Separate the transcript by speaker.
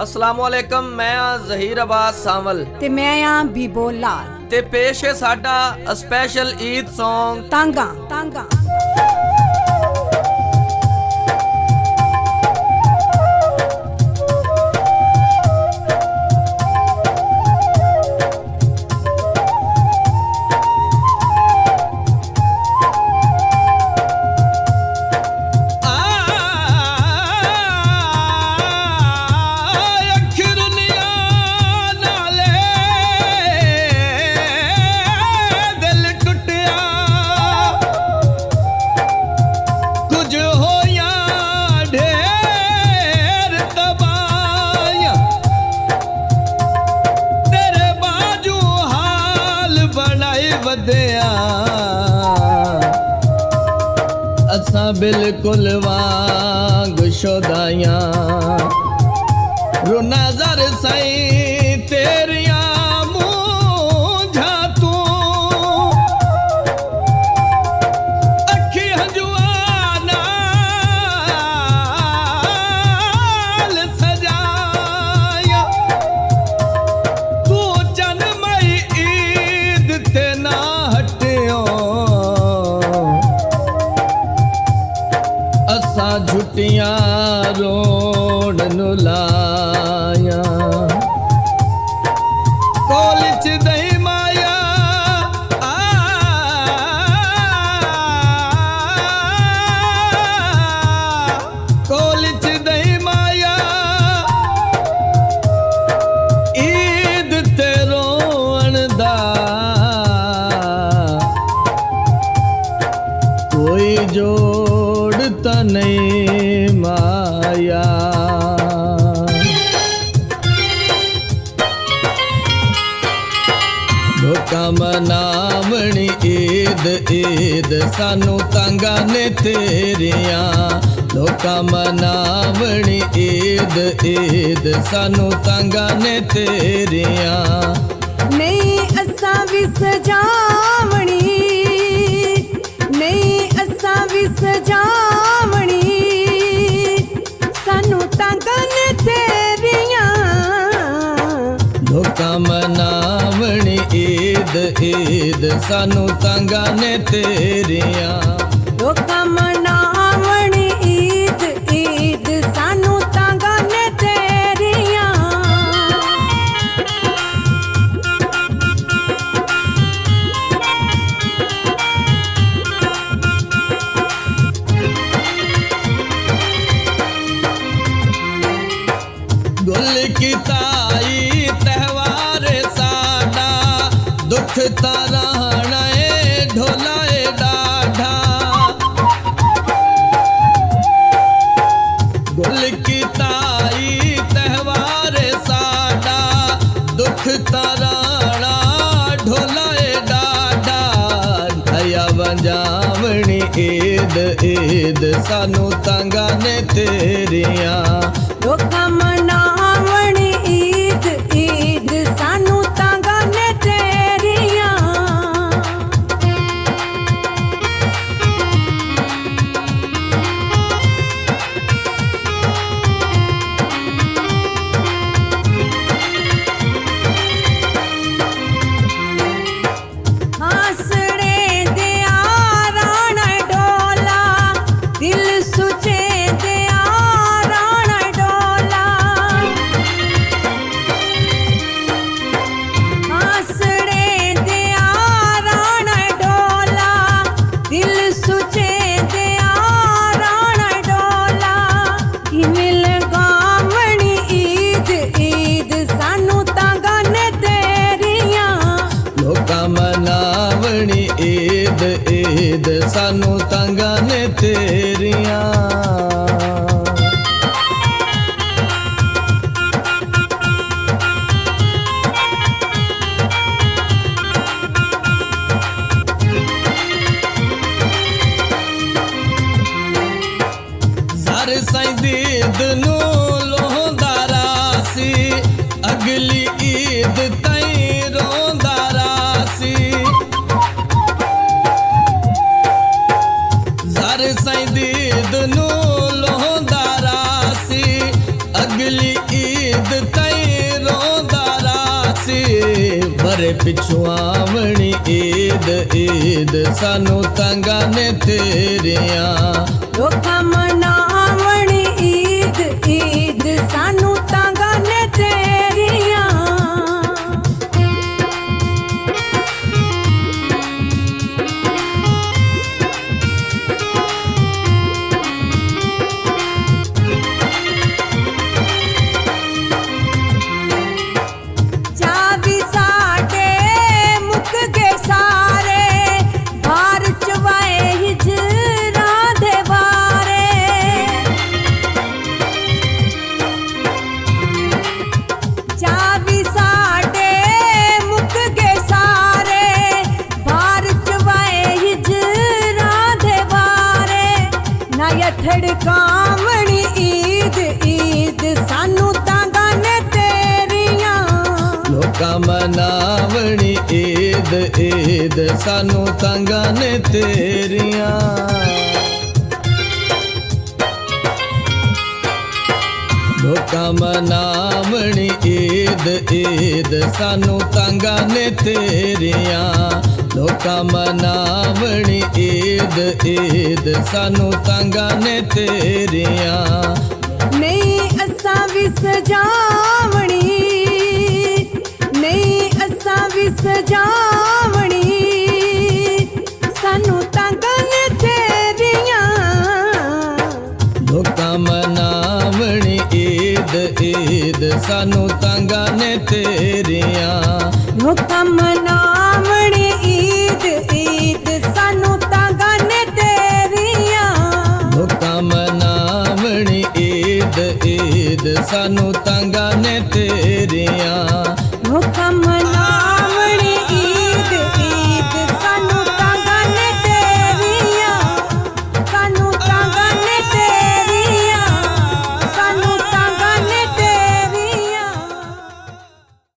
Speaker 1: अस्सलामुअलैकुम, मैं हाँ ज़हीर अब्बास सावल
Speaker 2: ते मैं हाँ बीबो लाल
Speaker 1: ते पेश है साडा स्पेशल ईद सॉन्ग
Speaker 2: तांगा तांगा।
Speaker 1: असा बिल्कुल वांग शोदाया रू नजर सही तेरिया मुझा तू अखी हंजुआना सजाया तू चन मई ईद ते ना हटियो झुटिया रोड नु लाया कोलिच दही माया कोलिच दही माया ईद ते रोण दा कोई जोड़ता नहीं माया धोखा मनावनी ईद ईद सानू तंगा ने तेरिया धोखा मनावनी ईद ईद सानू तंगा ने तेरिया
Speaker 2: नहीं असा भी सजावनी नहीं असा भी सजावनी सानू तंगा ने तेरिया
Speaker 1: धोखा मनावनी ईद ईद सानू तंगा ने तेरिया
Speaker 2: धोखा मनावनी ईद ईद सानू तंगा ने तेरिया
Speaker 1: गुल की ताई त्योहार साडा दुख ताराना ढोलाए डाढ़ा गुल की ताई त्योहार साडा दुख ताराना ढोलाए डाढ़ा दया वंजावनी ईद ईद सानू तंगा ने तेरिया
Speaker 2: धोखा मनावनी ईद ईद सानू तंगा ने तेरिया हंसड़े दे आरान डोला दिल सुचे दे आरान डोला हंसड़े दे आरान डोला दिल सुचे दे आरान डोला हिमिल गावनी ईद ईद सानू तंगा ने तेरिया
Speaker 1: धोखा मनावनी ईद ईद सानू तंगा ने तेरिया ज़र साईं दीद नू लोंदा रासी अगली ईद ताईं रोंदा रासी ज़र साईं सारे पिछू आवनी ईद ईद सानू तंगा ने तेरिया
Speaker 2: लोका मनावणी ईद ईद सानू तांगा ने तेरिया चावी साडे मुक गए सारे भार चवाए हिजरा दे बारे चावी साडे मुक गए सारे भार चवाए हिजरा दे बारे ना यठड़ कामणी ईद ईद सानू तांगा ने तेरिया
Speaker 1: लोका मनावनी ईद ईद सानू तंगा ने तेरिया लोका मनावनी ईद ईद सानू तंगा ने तेरिया लोका मनावनी ईद ईद सानू तंगा ने तेरिया
Speaker 2: नहीं असा भी सजावणी नहीं असा भी सजावणी सानू तांगा ने तेरिया
Speaker 1: लोका मनावनी ईद ईद सानू तंगा ने तेरिया
Speaker 2: लोका मनावणी ईद ईद सानू तांगा ने तेरिया
Speaker 1: लोका मनावनी ईद ईद सानू तंगा ने तेरिया